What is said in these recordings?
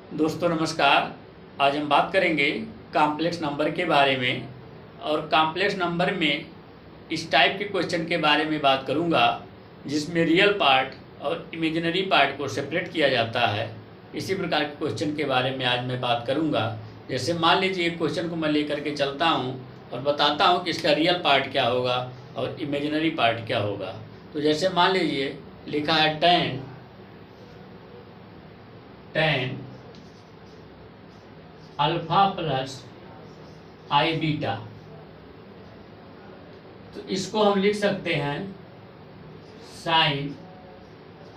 दोस्तों नमस्कार। आज हम बात करेंगे कॉम्प्लेक्स नंबर के बारे में। और कॉम्प्लेक्स नंबर में इस टाइप के क्वेश्चन के बारे में बात करूंगा जिसमें रियल पार्ट और इमेजिनरी पार्ट को सेपरेट किया जाता है। इसी प्रकार के क्वेश्चन के बारे में आज मैं बात करूंगा। जैसे मान लीजिए एक क्वेश्चन को मैं लेकर के चलता हूं और बताता हूं कि इसका रियल पार्ट क्या होगा और इमेजिनरी पार्ट क्या होगा। तो जैसे मान लीजिए लिखा है 10 अल्फा प्लस आई बीटा। तो इसको हम लिख सकते हैं साइन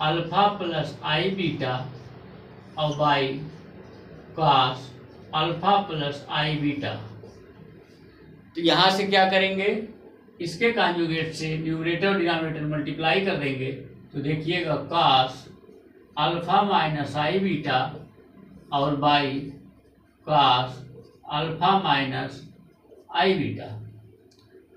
अल्फा प्लस आई बीटा और by cos alpha plus I beta. तो यहाँ से क्या करेंगे, इसके कॉन्जुगेट से न्यूमरेटर और डिनोमिनेटर मल्टीप्लाई कर देंगे। तो देखिएगा कॉस अल्फा माइनस आई बीटा और by cos alpha minus I beta.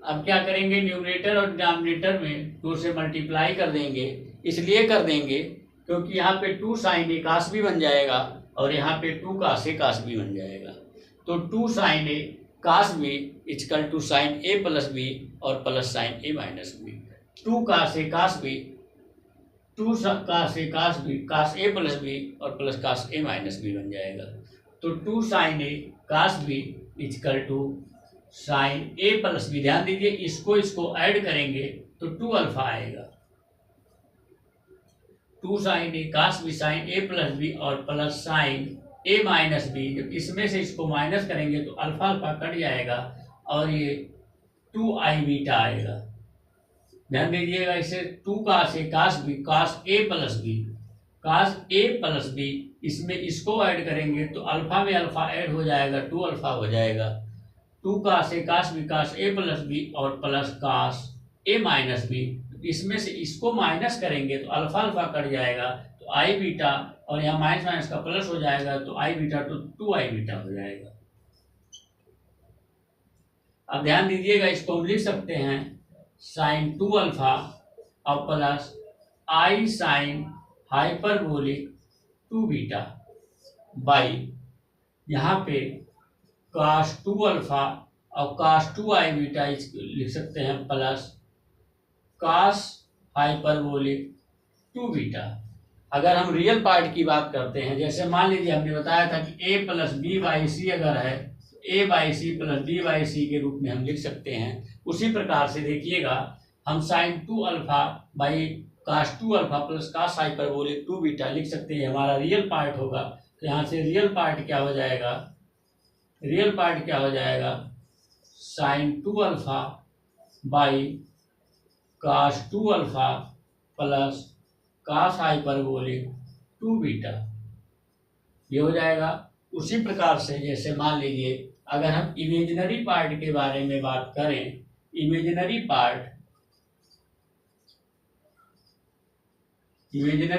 अब क्या करेंगे, न्यूमरेटर और डिनोमिनेटर में 2 से मल्टीप्लाई कर देंगे। इसलिए कर देंगे क्योंकि यहाँ पे 2 साइन ए कास भी बन जाएगा और यहाँ पे 2 कास ए कास भी बन जाएगा। तो 2 sine A cos B equal to sine A plus B और plus sine A minus B. 2 cos A cos B 2 cos A cos B cos A plus B और plus cos A minus B बन जाएगा। तो 2 sine A cos B equal to sine A plus B. ध्यान दीजिए इसको add करेंगे तो 2 alpha आएगा। 2 sine A cos B sign A plus B और plus sine A minus B. जब इसमें से इसको माइनस करेंगे तो अल्फा अल्फा कट जाएगा और ये 2 आई बीटा आएगा। ध्यान दीजिएगा इसे 2 cos A cos B cos A plus B cos A plus B, इसमें इसको ऐड करेंगे तो अल्फा में अल्फा ऐड हो जाएगा 2 अल्फा हो जाएगा। 2 cos A cos B cos A plus B और plus cos A minus B. इसमें से इसको माइनस करेंगे तो अल्फा अल्फा कट जाएगा तो आई बीटा और यहाँ माइनस माइनस का प्लस हो जाएगा तो आई बीटा तो 2 आई बीटा हो जाएगा। अब ध्यान दीजिएगा इसको हम लिख सकते हैं साइन 2 अल्फा और plus I sign hyperbolic 2 beta by यहाँ पे cos 2 अल्फा और cos 2 आई बीटा लिख सकते हैं प्लस cos हाइपरबोलिक 2 बीटा। अगर हम रियल पार्ट की बात करते हैं, जैसे मान लीजिए हमने बताया था कि a plus b by c अगर है तो a by c plus b by c के रूप में हम लिख सकते हैं। उसी प्रकार से देखिएगा हम sine 2 alpha by cos 2 alpha plus cos hyperbolic 2 beta लिख सकते हैं। हमारा रियल पार्ट होगा। तो यहाँ से रियल पार्ट क्या हो जाएगा, रियल पार्ट क्या हो जाएगा sine 2 alpha by cos 2 alpha plus cos hyperbolic 2 beta, ये हो जाएगा। उसी प्रकार से जैसे मान लीजिए अगर हम इमेजिनरी पार्ट के बारे में बात करें, इमेजिनरी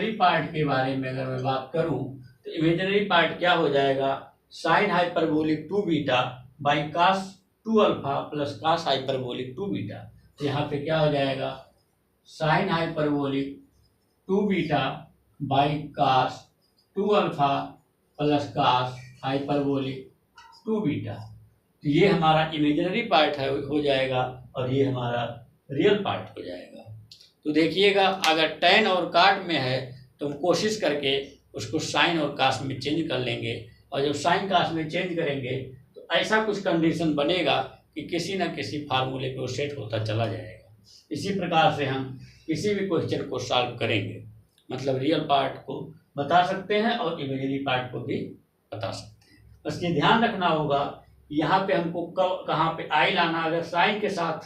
पार्ट के बारे में अगर मैं बात करूं तो इमेजिनरी पार्ट क्या हो जाएगा sine hyperbolic 2 beta by cos 2 alpha plus cos hyperbolic 2 beta. तो यहाँ पे क्या हो जाएगा sine hyperbolic 2 beta by cos 2 alpha plus cos hyperbolic 2 beta. तो ये हमारा इमेजिनरी पार्ट है हो जाएगा और ये हमारा रियल पार्ट हो जाएगा। तो देखिएगा अगर tan और cot में है तो हम कोशिश करके उसको साइन और cos में चेंज कर लेंगे और जब साइन cos में चेंज करेंगे तो ऐसा कुछ कंडीशन बनेगा कि किसी न किसी फार्मूले पे वो सेट होता चला जाएगा। इसी प्रकार से हम किसी भी क्वेश्चन को सॉल्व करेंगे, मतलब रियल पार्ट को बता सकते हैं और इमेजिनरी पार्ट को भी बता सकते हैं। बस ये ध्यान रखना होगा यहाँ पे हमको कहाँ पे आई लाना। अगर साइन के साथ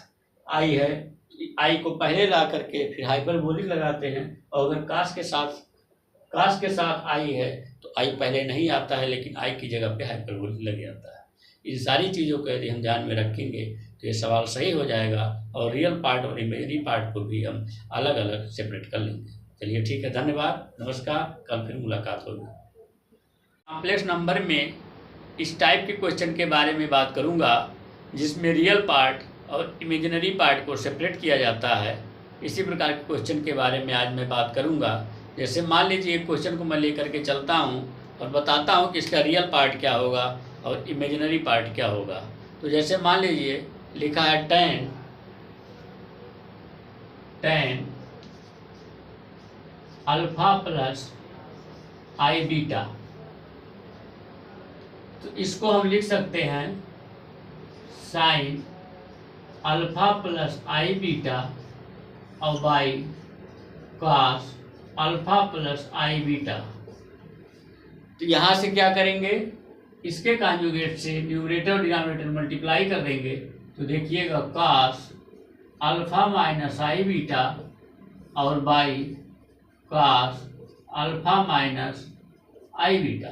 आई है आई को पहले ला करके फिर हाइपरबोलिक लगाते हैं और अगर कास के साथ आई है तो आई पहले नहीं आता है लेकिन आई की जगह पे हाइपरबोलिक लग जाता है। इन सारी चीज़ों को यदि हम ध्यान में रखेंगे तो ये सवाल सही हो जाएगा और रियल पार्ट और इमेजिनरी पार्ट को भी हम अलग अलग सेपरेट कर लेंगे। चलिए ठीक है, धन्यवाद, नमस्कार, कल फिर मुलाकात होगी। कॉम्प्लेक्स नंबर में इस टाइप के क्वेश्चन के बारे में बात करूँगा जिसमें रियल पार्ट और इमेजिनरी पार्ट को सेपरेट किया जाता है। इसी प्रकार के क्वेश्चन के बारे में आज मैं बात करूंगा। जैसे मान लीजिए एक क्वेश्चन को मैं लेकर के चलता हूं और बताता हूँ कि इसका रियल पार्ट क्या होगा और इमेजिनरी पार्ट क्या होगा। तो जैसे मान लीजिए लिखा है टेन अल्फा प्लस आई बीटा, तो इसको हम लिख सकते हैं साइन अल्फा प्लस आई बीटा और by cos alpha plus I beta. तो यहाँ से क्या करेंगे, इसके कॉन्जुगेट से न्यूमरेटर और डिनोमिनेटर मल्टीप्लाई कर देंगे। तो देखिएगा कॉस अल्फा माइनस आई बीटा और by cos alpha minus I beta.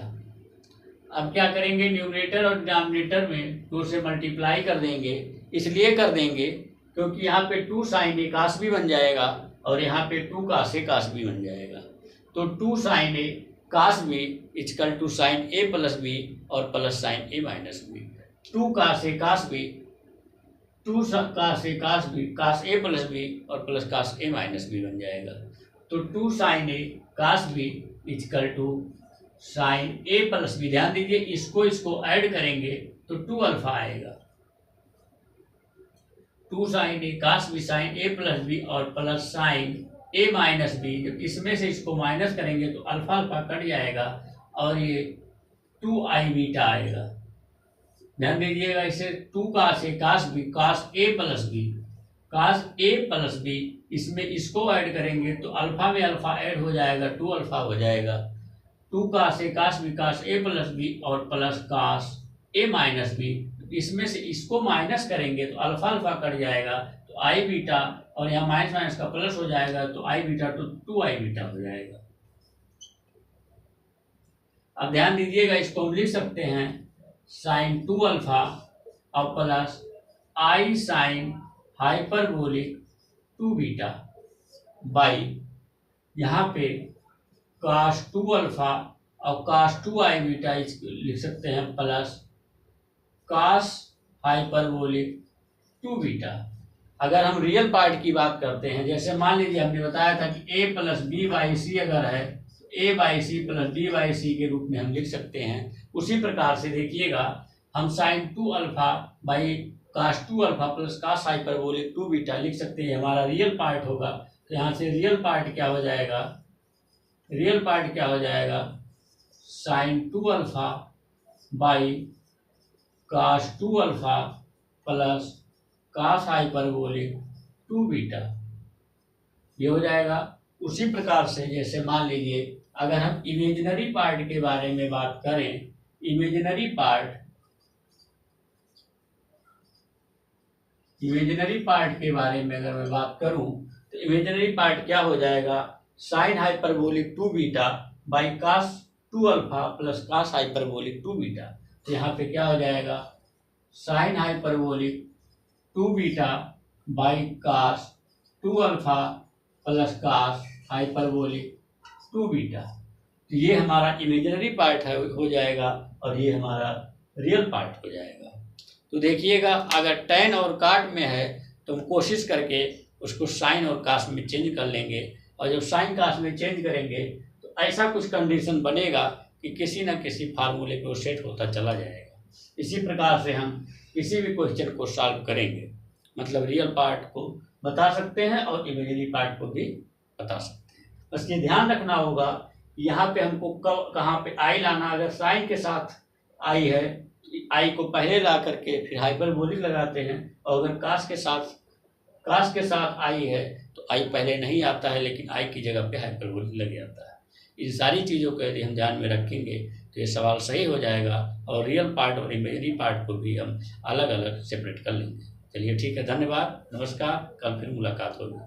अब क्या करेंगे, न्यूमरेटर और डिनोमिनेटर में 2 से मल्टीप्लाई कर देंगे। इसलिए कर देंगे क्योंकि यहाँ पे 2 साइन ए कास भी बन जाएगा और यहाँ पे 2 कास ए कास भी बन जाएगा। तो 2 sine A cos B equal to sine A plus B और plus sine A minus B. 2 cos A cos B, 2 cos A cos B, cos A plus B और plus cos A minus B बन जाएगा। तो 2 sine A cos B equal to sine A plus B. ध्यान दीजिए इसको add करेंगे तो 2 alpha आएगा। 2 sine A cos B sign A plus B और plus sine A minus B. जब इसमें से इसको माइनस करेंगे तो अल्फा अल्फा कट जाएगा और ये 2 आई बीटा आएगा। ध्यान दीजिएगा इसे 2 cos A cos B cos A plus B, cos A plus B, इसमें इसको ऐड करेंगे तो अल्फा में अल्फा ऐड हो जाएगा, 2 अल्फा हो जाएगा। 2 cos A cos B cos A plus B और plus cos A minus B. इसमें से इसको माइनस करेंगे तो अल्फा अल्फा कट जाएगा तो आई बीटा और यहाँ माइनस माइनस का प्लस हो जाएगा तो आई बीटा तो 2 आई बीटा हो जाएगा। अब ध्यान दीजिएगा इसको हम लिख सकते हैं साइन 2 अल्फा और plus I sign hyperbolic 2 beta by यहाँ पे कास 2 अल्फा और कास 2 आई बीटा लिख सकते हैं प्लस कास हाइपरबोलिक 2 बीटा। अगर हम रियल पार्ट की बात करते हैं, जैसे मान लीजिए हमने बताया था कि a plus b by c अगर है तो a by c plus b by c के रूप में हम लिख सकते हैं। उसी प्रकार से देखिएगा हम sine 2 alpha by cos 2 alpha plus cos hyperbolic 2 beta लिख सकते हैं, हमारा रियल पार्ट होगा। तो यहाँ से रियल पार्ट क्या हो जाएगा, रियल पार्ट क्या हो जाएगा sine 2 alpha by cos 2 alpha plus cos hyperbolic 2 beta, ये हो जाएगा। उसी प्रकार से जैसे मान लीजिए अगर हम इमेजिनरी पार्ट के बारे में बात करें, इमेजिनरी पार्ट के बारे में अगर मैं बात करूं तो इमेजिनरी पार्ट क्या हो जाएगा sine hyperbolic 2 beta by cos 2 alpha plus cos hyperbolic 2 beta. तो यहाँ पे क्या हो जाएगा sine hyperbolic 2 beta by cos 2 alpha plus cos hyperbolic 2 beta. तो ये हमारा इमेजिनरी पार्ट है हो जाएगा और ये हमारा रियल पार्ट हो जाएगा। तो देखिएगा अगर टैन और काट में है तो हम कोशिश करके उसको साइन और कास में चेंज कर लेंगे, और जब साइन कास में चेंज करेंगे तो ऐसा कुछ कंडीशन बनेगा कि किसी न किसी फार्मूले पे वो सेट होता चला जाएगा। इसी प्रकार से हम किसी भी क्वेश्चन को सॉल्व करेंगे, मतलब रियल पार्ट को बता सकते हैं और इमेजिनरी पार्ट को भी बता सकते हैं। बस ये ध्यान रखना होगा यहाँ पे हमको कहाँ पे आई लाना। अगर साइन के साथ आई है आई को पहले ला करके फिर हाइपरबोलिक लगाते हैं, और अगर कास के साथ आई है तो आई पहले नहीं आता है लेकिन आई की जगह पे हाइपरबोलिक लग जाता है। इन सारी चीज़ों को यदि हम ध्यान में रखेंगे तो ये सवाल सही हो जाएगा, और रियल पार्ट और इमेजिनरी पार्ट को भी हम अलग अलग सेपरेट कर लेंगे। चलिए ठीक है, धन्यवाद, नमस्कार, कल फिर मुलाकात होगी।